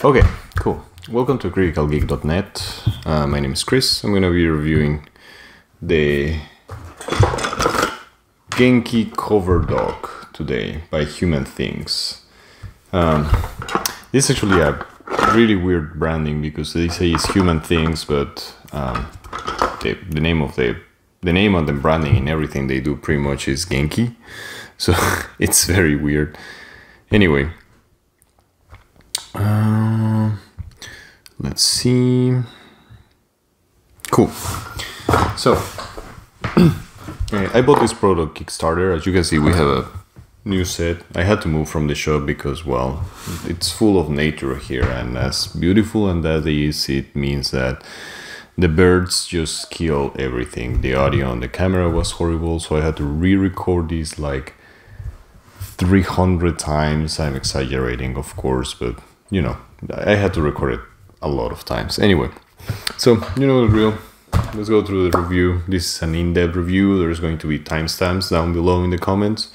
Okay, cool. Welcome to criticalgeek.net. My name is Chris. I'm going to be reviewing the Genki Covert Dock today by Human Things. This is actually a really weird branding because they say it's Human Things, but the name on the branding and everything they do pretty much is Genki. So it's very weird. Anyway. Let's see. Cool. So I bought this product Kickstarter. As you can see, we have a new set. I had to move from the shop because, well, it's full of nature here, and as beautiful and that is, it means that the birds just kill everything. The audio on the camera was horrible, so I had to re-record this like 300 times. I'm exaggerating, of course, but you know, I had to record it a lot of times. Anyway, so you know the drill. Let's go through the review. This is an in-depth review. There's going to be timestamps down below in the comments,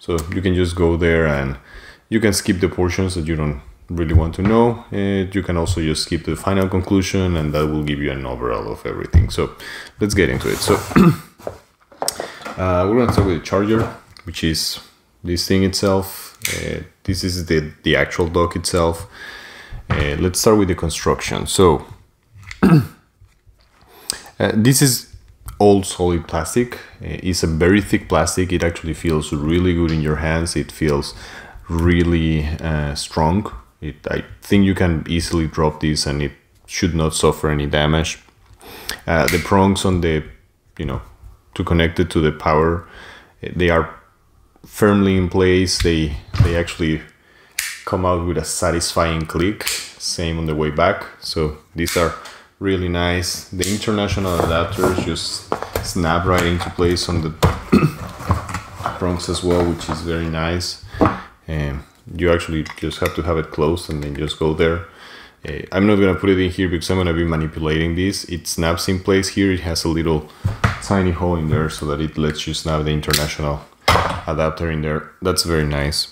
so you can just go there and you can skip the portions that you don't really want to know. You can also just skip the final conclusion, and that will give you an overall of everything. So let's get into it. So we're going to start with the charger, which is this thing itself. This is the actual dock itself. Let's start with the construction. So this is all solid plastic. It's a very thick plastic. It actually feels really good in your hands. It feels really strong. I think you can easily drop this and it should not suffer any damage. The prongs on the, to connect it to the power, they are firmly in place. They actually come out with a satisfying click. Same on the way back. So these are really nice. The international adapters just snap right into place on the prongs as well, which is very nice. You actually just have to have it closed and then just go there. I'm not gonna put it in here because I'm gonna be manipulating this. It snaps in place here. It has a little tiny hole in there so that it lets you snap the international adapter in there. That's very nice.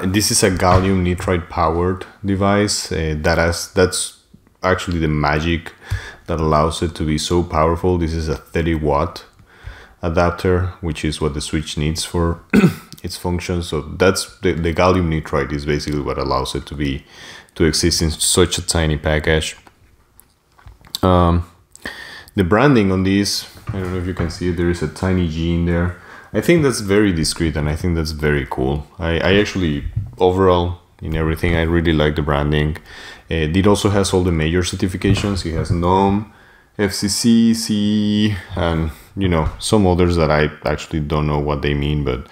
This is a gallium nitride powered device. That's actually the magic that allows it to be so powerful. This is a 30-watt adapter, which is what the switch needs for its function. So that's the gallium nitride is basically what allows it to exist in such a tiny package. The branding on this, I don't know if you can see it, there is a tiny G in there. I think that's very discreet and I think that's very cool. I actually, overall, in everything, I really like the branding. It also has all the major certifications. It has NOM, FCC, CE, and some others that I actually don't know what they mean, but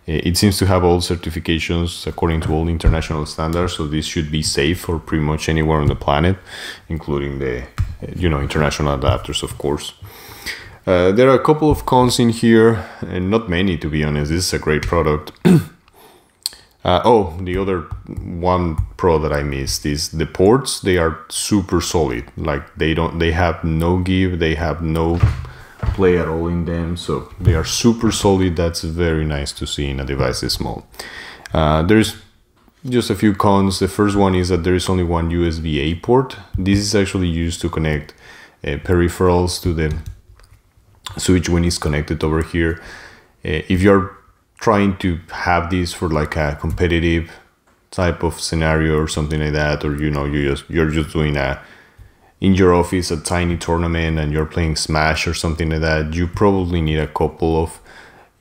it seems to have all certifications according to all international standards. So this should be safe for pretty much anywhere on the planet, including the international adapters, of course. There are a couple of cons in here, and not many, to be honest. This is a great product. The other one pro that I missed is the ports. They are super solid. Like they have no give, they have no play at all in them. So they are super solid. That's very nice to see in a device this small. There's just a few cons. The first one is that there is only one USB-A port. This is actually used to connect peripherals to the switch when it's connected over here. If you're trying to have this for like a competitive type of scenario or something like that, or you're just doing in your office a tiny tournament and you're playing Smash or something like that, you probably need a couple of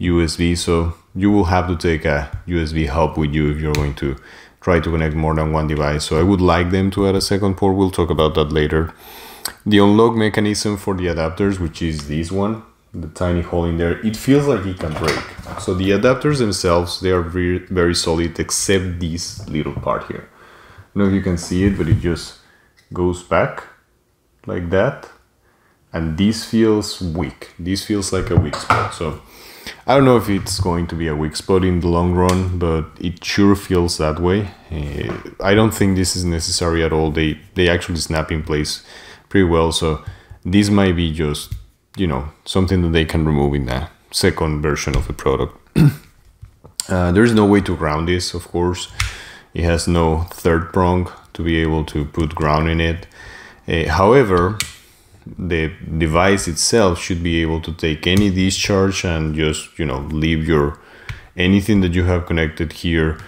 USB. So you will have to take a USB hub with you if you're going to try to connect more than one device. So I would like them to add a second port. We'll talk about that later. The unlock mechanism for the adapters, which is this one, the tiny hole in there, it feels like it can break. So the adapters themselves, they are very, very solid, except this little part here. I don't know if you can see it, but it just goes back like that. And this feels weak. This feels like a weak spot. So I don't know if it's going to be a weak spot in the long run, but it sure feels that way. I don't think this is necessary at all. They actually snap in place pretty well. So this might be just, something that they can remove in the second version of the product. There's no way to ground this, of course. It has no third prong to be able to put ground in it. However, the device itself should be able to take any discharge and just, you know, leave your anything that you have connected here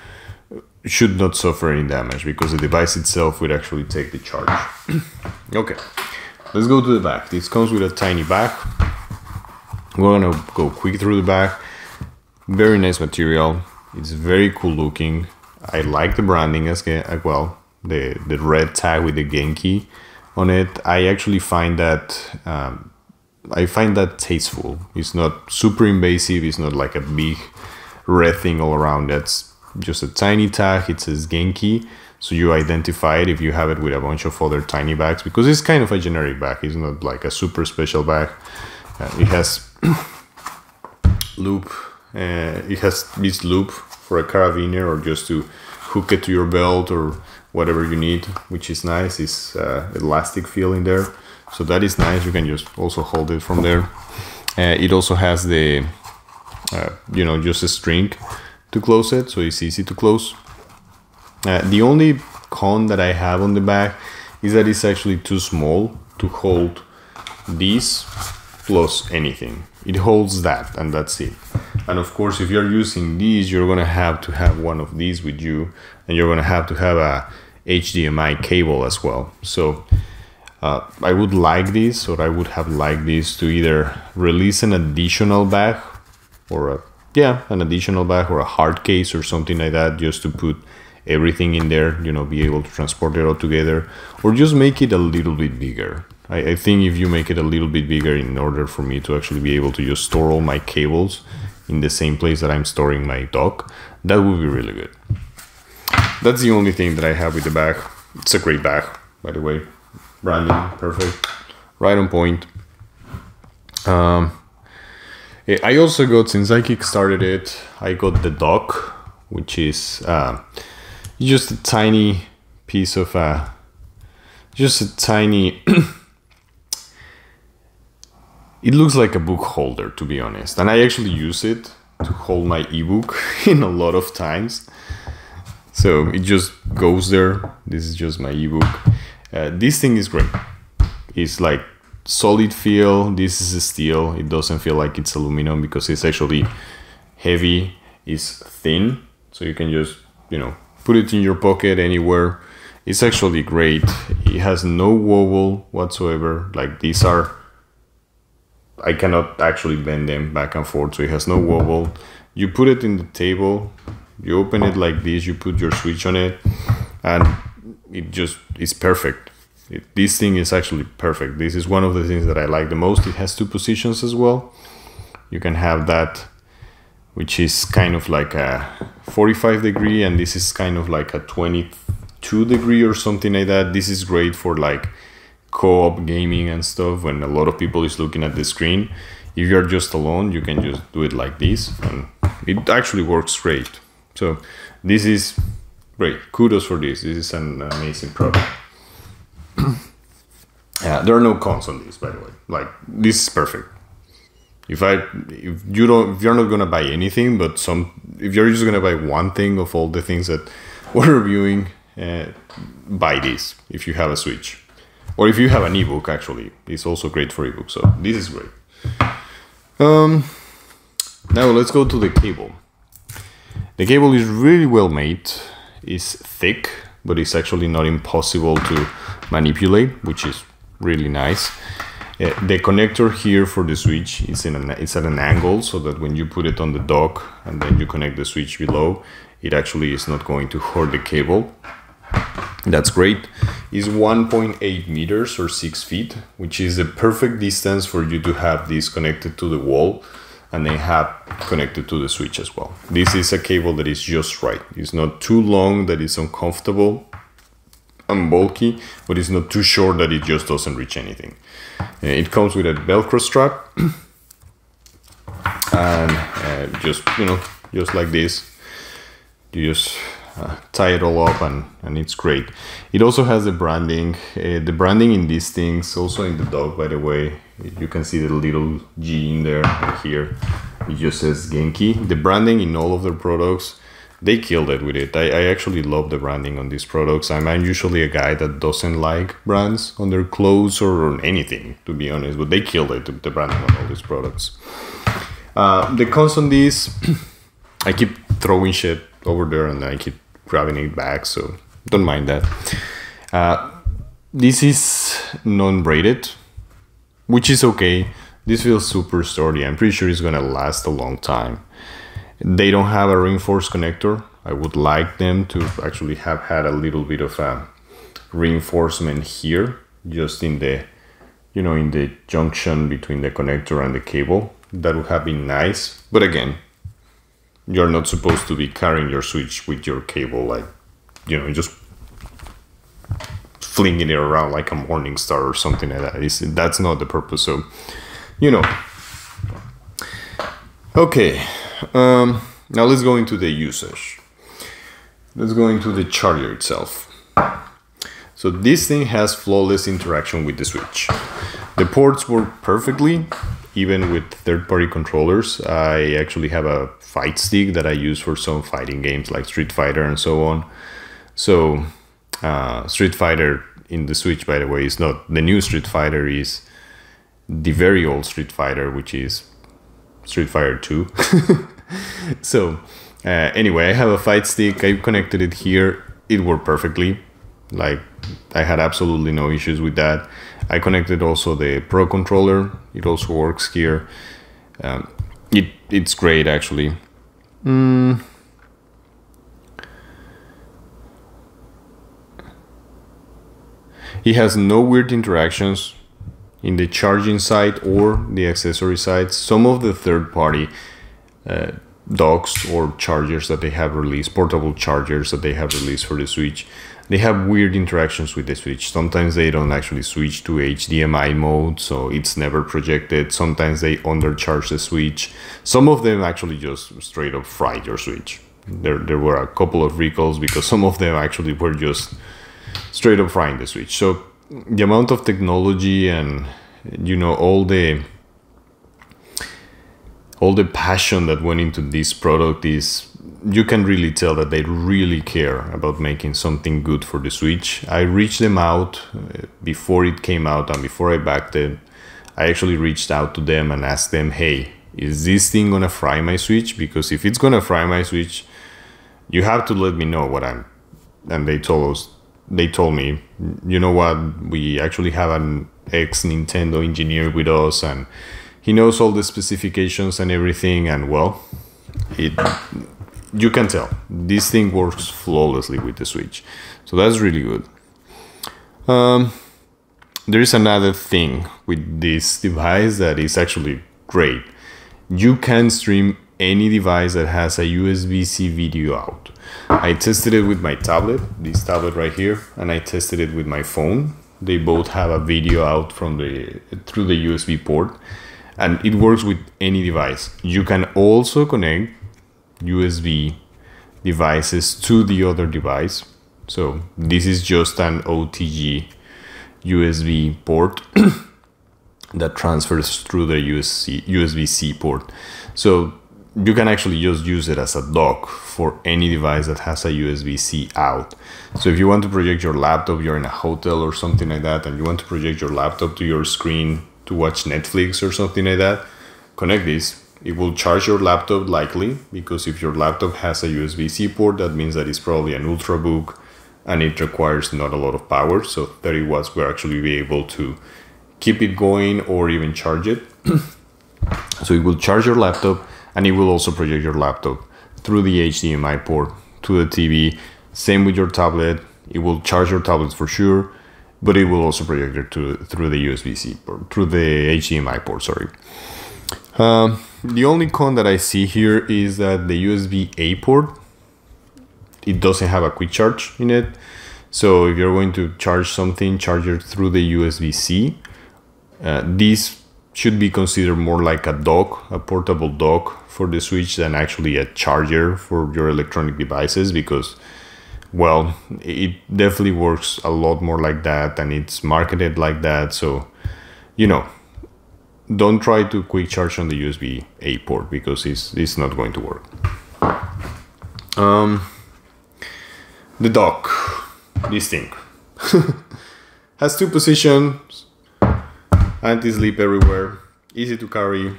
should not suffer any damage, because the device itself would actually take the charge. Okay, let's go to the back. This comes with a tiny back. We're gonna go quick through the back. Very nice material. It's very cool looking. I like the branding as well. The red tag with the Genki on it. I actually find that tasteful. It's not super invasive. It's not like a big red thing all around. That's just a tiny tag. It says Genki, so you identify it if you have it with a bunch of other tiny bags, because it's kind of a generic bag. It's not like a super special bag. It has loop. It has this loop for a carabiner, or just to hook it to your belt or whatever you need, which is nice. It's elastic feel in there, so that is nice. You can just also hold it from there. It also has the you know, just a string to close it, so it's easy to close. The only con that I have on the back is that it's actually too small to hold these plus anything. It holds that, and that's it. And of course, if you're using these, you're gonna have to have one of these with you, and you're gonna have to have a HDMI cable as well. So I would like this, or I would have liked this to either release an additional bag, or an additional bag, or a hard case or something like that, just to put everything in there, you know, be able to transport it all together, or just make it a little bit bigger. I think if you make it a little bit bigger, in order for me to actually be able to just store all my cables in the same place that I'm storing my dock, that would be really good. That's the only thing that I have with the bag. It's a great bag, by the way. Branding, perfect, right on point. I also got, since I kickstarted it, I got the dock, which is just a tiny piece of just a tiny it looks like a book holder, to be honest, and I actually use it to hold my ebook in a lot of times. So it just goes there. This is just my ebook. This thing is great. It's like solid feel. This is a steel. It doesn't feel like it's aluminum, because it's actually heavy. It's thin, so you can just, you know, put it in your pocket anywhere. It's actually great. It has no wobble whatsoever. Like, these are, I cannot actually bend them back and forth, so it has no wobble. You put it in the table, you open it like this, you put your switch on it, and it just is perfect. This thing is actually perfect. This is one of the things that I like the most. It has two positions as well. You can have that, which is kind of like a 45 degree, and this is kind of like a 22 degree or something like that. This is great for like co-op gaming and stuff, when a lot of people is looking at the screen. If you're just alone, you can just do it like this, and it actually works great. So this is great. Kudos for this. This is an amazing product. There are no cons on this, by the way. Like, this is perfect. If you're not gonna buy anything, but if you're just gonna buy one thing of all the things that we're reviewing, buy this if you have a Switch. Or if you have an ebook, actually, it's also great for ebook. So this is great. Now let's go to the cable. The cable is really well made. It's thick, but it's actually not impossible to manipulate, which is really nice. The connector here for the switch is it's at an angle, so that when you put it on the dock and then you connect the switch below, it actually is not going to hurt the cable. That's great. It's 1.8 meters or 6 feet, which is the perfect distance for you to have this connected to the wall and then have connected to the switch as well. This is a cable that is just right. It's not too long that it's uncomfortable and bulky, but it's not too short that it just doesn't reach anything. It comes with a Velcro strap, and just, you know, just like this, you just tie it all up, and it's great. It also has the branding. The branding in these things, also in the dock, by the way, you can see the little G in there, right here. It just says Genki. The branding in all of their products they killed it with it. I actually love the branding on these products. I'm usually a guy that doesn't like brands on their clothes or on anything, to be honest, but they killed it, the branding on all these products. The cons on these, I keep throwing shit over there and I keep grabbing it back, so don't mind that. This is non-braided, which is okay. This feels super sturdy. I'm pretty sure it's gonna last a long time. They don't have a reinforced connector. I would like them to actually have had a little bit of a reinforcement here, just in the, you know, in the junction between the connector and the cable. That would have been nice. But again, you're not supposed to be carrying your switch with your cable, like, you know, just flinging it around like a morning star or something like that. That's not the purpose. So, you know. Okay. Now let's go into the usage. Let's go into the charger itself. So this thing has flawless interaction with the switch. The ports work perfectly, even with third-party controllers. I actually have a fight stick that I use for some fighting games like Street Fighter and so on. So Street Fighter in the Switch, by the way, is not the new Street Fighter, is the very old Street Fighter, which is Street Fighter 2. So anyway, I have a fight stick. I connected it here. It worked perfectly. Like, I had absolutely no issues with that. I connected also the Pro controller. It also works here. It's great, actually. It has no weird interactions in the charging side or the accessory side. Some of the third-party docks or chargers that they have released, portable chargers that they have released for the Switch, they have weird interactions with the Switch. Sometimes they don't actually switch to HDMI mode, so it's never projected. Sometimes they undercharge the Switch. Some of them actually just straight up fried your Switch. There were a couple of recalls because some of them actually were just straight up frying the Switch. So the amount of technology and, you know, all the passion that went into this product is, you can really tell that they really care about making something good for the Switch. I reached them out before it came out and before I backed it. I actually reached out to them and asked them, hey, is this thing gonna fry my Switch? Because if it's gonna fry my Switch, you have to let me know what I'm. And they told me, you know what, we actually have an ex-Nintendo engineer with us and he knows all the specifications and everything, and well, you can tell this thing works flawlessly with the Switch. So that's really good. There is another thing with this device that is actually great. You can stream any device that has a USB-C video out. I tested it with my tablet, this tablet right here, and I tested it with my phone. They both have a video out through the USB port, and it works with any device. You can also connect USB devices to the other device. So this is just an OTG USB port that transfers through the USB-C port. So you can actually just use it as a dock for any device that has a USB-C out. So if you want to project your laptop, you're in a hotel or something like that, and you want to project your laptop to your screen to watch Netflix or something like that, connect this. It will charge your laptop likely, because if your laptop has a USB-C port, that means that it's probably an Ultrabook and it requires not a lot of power. So 30 watts will actually be able to keep it going or even charge it. So it will charge your laptop, and it will also project your laptop through the HDMI port to the TV. Same with your tablet. It will charge your tablet for sure, but it will also project it through the USB-C port, through the HDMI port, sorry. The only con that I see here is that the USB-A port, it doesn't have a quick charge in it. So if you're going to charge something, charge it through the USB-C. This should be considered more like a dock, a portable dock for the Switch, than actually a charger for your electronic devices, because, well, it definitely works a lot more like that and it's marketed like that. So, you know, don't try to quick charge on the USB-A port, because it's not going to work. The dock, this thing, has 2 positions, anti-slip everywhere, easy to carry,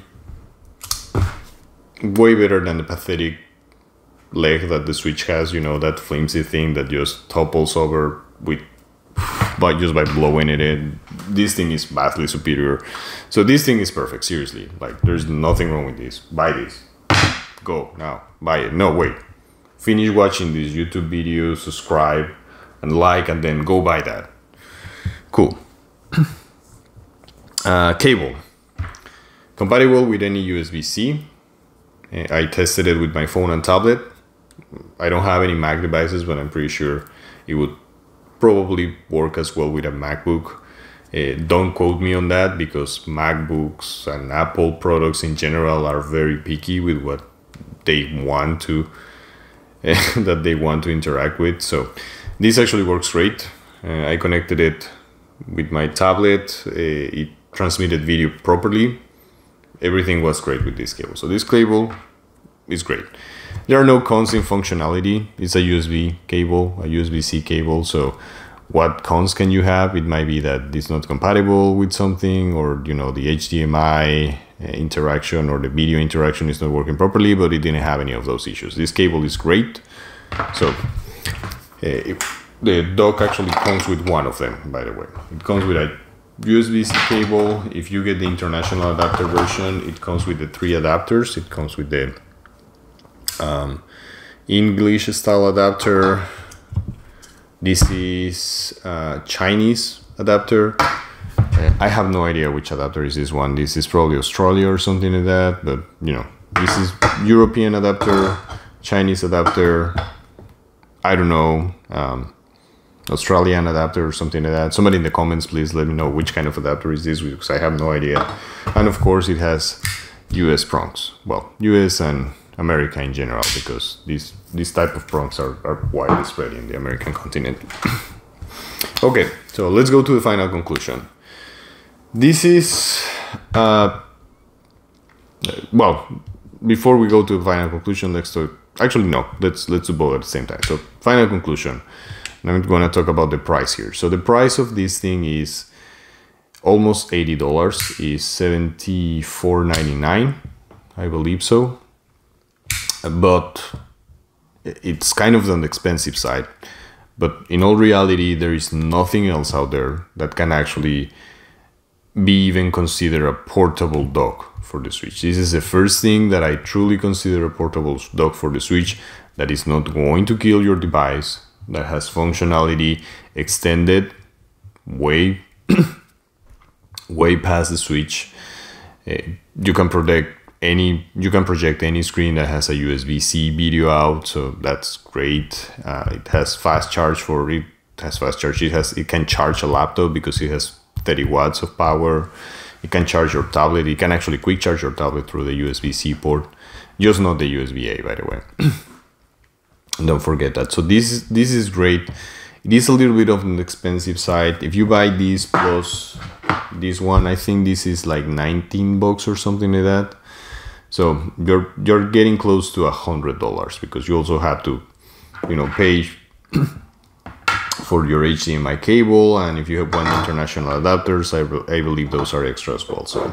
way better than the pathetic leg that the Switch has, you know, that flimsy thing that just topples over just by blowing it in. This thing is vastly superior. So this thing is perfect, seriously. Like, there's nothing wrong with this. Buy this. Go now. Buy it. No, wait. Finish watching this YouTube video, subscribe, and like, and then go buy that. Cool. Cable. Compatible with any USB-C. I tested it with my phone and tablet. I don't have any Mac devices, but I'm pretty sure it would probably work as well with a MacBook. Don't quote me on that, because MacBooks and Apple products in general are very picky with what they want to that they want to interact with. So this actually works great. I connected it with my tablet. It transmitted video properly. Everything was great with this cable. So this cable is great. There are no cons in functionality. It's a USB cable, a USB-C cable. So what cons can you have? It might be that it's not compatible with something, or, you know, the HDMI interaction or the video interaction is not working properly, but it didn't have any of those issues. This cable is great. So the dock actually comes with one of them, by the way. It comes with a USB-C cable. If you get the international adapter version, it comes with the 3 adapters. It comes with the English style adapter. This is Chinese adapter. I have no idea which adapter is this one. This is probably Australia or something like that, but, you know, this is European adapter, Chinese adapter, I don't know, Australian adapter or something like that. Somebody in the comments, please let me know which kind of adapter is this, because I have no idea. And of course it has US prongs. Well, US and America in general, because these type of prongs are widely spread in the American continent. Okay, so let's go to the final conclusion. This is, well, before we go to the final conclusion, let's do both at the same time. So final conclusion. I'm going to talk about the price here. So the price of this thing is almost $80, is $74.99, I believe so. But it's kind of on the expensive side. But in all reality, there is nothing else out there that can actually be even considered a portable dock for the Switch. This is the first thing that I truly consider a portable dock for the Switch that is not going to kill your device, that has functionality extended way past the Switch. You can project any screen that has a USB-C video out, so that's great. It has fast charge It can charge a laptop because it has 30 watts of power. It can charge your tablet. It can actually quick charge your tablet through the USB-C port, just not the USB-A, by the way. Don't forget that. So this is great. It is a little bit of an expensive side. If you buy this plus this one, I think this is like $19 or something like that. So you're getting close to $100, because you also have to, you know, pay for your HDMI cable, and if you have one international adapters, I believe those are extra as well. So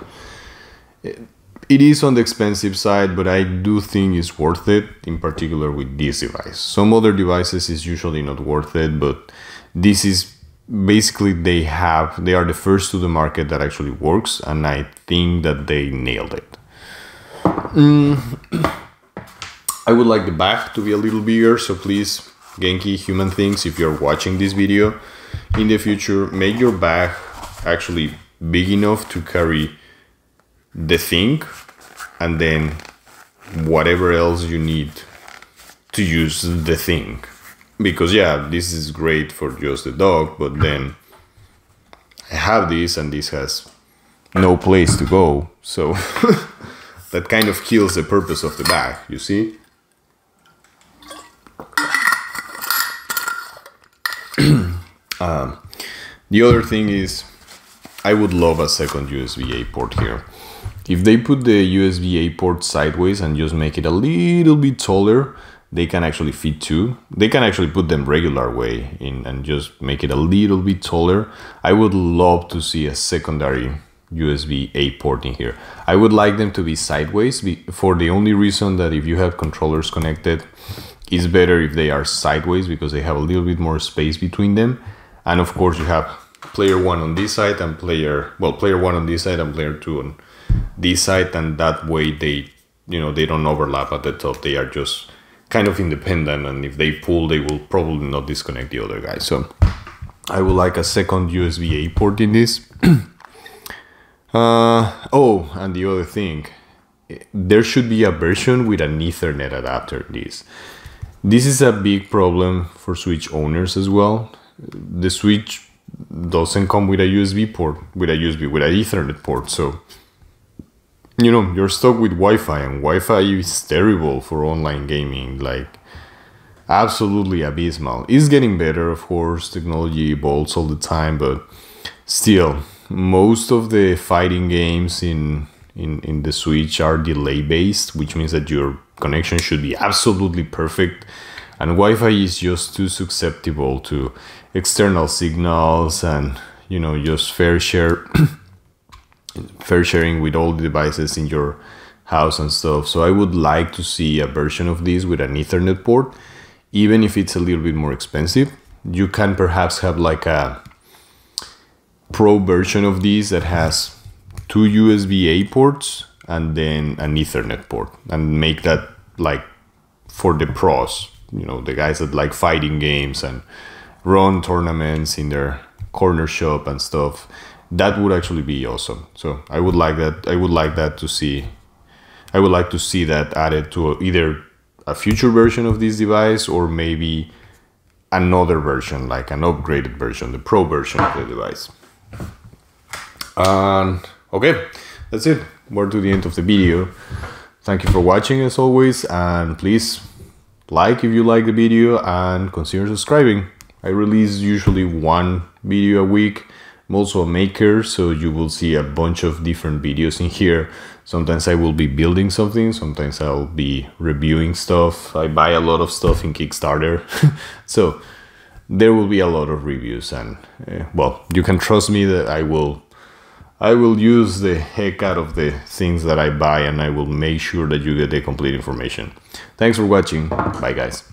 it is on the expensive side, but I do think it's worth it, in particular with this device. Some other devices is usually not worth it, but this is basically they are the first to the market that actually works, and I think that they nailed it. I would like the back to be a little bigger, so please, Genki Human Things, if you're watching this video in the future, make your bag actually big enough to carry the thing and then whatever else you need to use the thing. Because yeah, this is great for just the dock, but then I have this and this has no place to go, so that kind of kills the purpose of the bag, you see? The other thing is, I would love a second USB-A port here. If they put the USB-A port sideways and just make it a little bit taller, they can actually fit two. They can actually put them regular way in and just make it a little bit taller. I would love to see a secondary USB-A port in here. I would like them to be sideways for the only reason that if you have controllers connected, it's better if they are sideways because they have a little bit more space between them. And of course you have player one on this side and player one on this side and player two on this side, and that way they, you know, they don't overlap at the top. They are just kind of independent, and if they pull, they will probably not disconnect the other guy. So I would like a second USB-A port in this. Oh, and the other thing, there should be a version with an Ethernet adapter. This is a big problem for Switch owners as well. The Switch doesn't come with a USB port, with an Ethernet port. So, you know, you're stuck with Wi-Fi, and Wi-Fi is terrible for online gaming, like absolutely abysmal. It's getting better, of course, technology evolves all the time, but still, most of the fighting games in the Switch are delay based, which means that your connection should be absolutely perfect, and Wi-Fi is just too susceptible to external signals and, you know, just fair sharing with all the devices in your house and stuff. So I would like to see a version of this with an Ethernet port, even if it's a little bit more expensive. You can perhaps have like a Pro version of this that has two USB-A ports and then an Ethernet port, and make that like for the pros, you know, the guys that like fighting games and run tournaments in their corner shop and stuff. That would actually be awesome. So I would like that. I would like to see that added to either a future version of this device, or maybe another version, like an upgraded version, the Pro version of the device. And okay, that's it. We're to the end of the video. Thank you for watching as always, and please like if you like the video and consider subscribing. I release usually one video a week. I'm also a maker, so you will see a bunch of different videos in here. Sometimes I will be building something, sometimes I'll be reviewing stuff. I buy a lot of stuff in Kickstarter. So there will be a lot of reviews, and well, you can trust me that I will use the heck out of the things that I buy, and I will make sure that you get the complete information. Thanks for watching. Bye guys.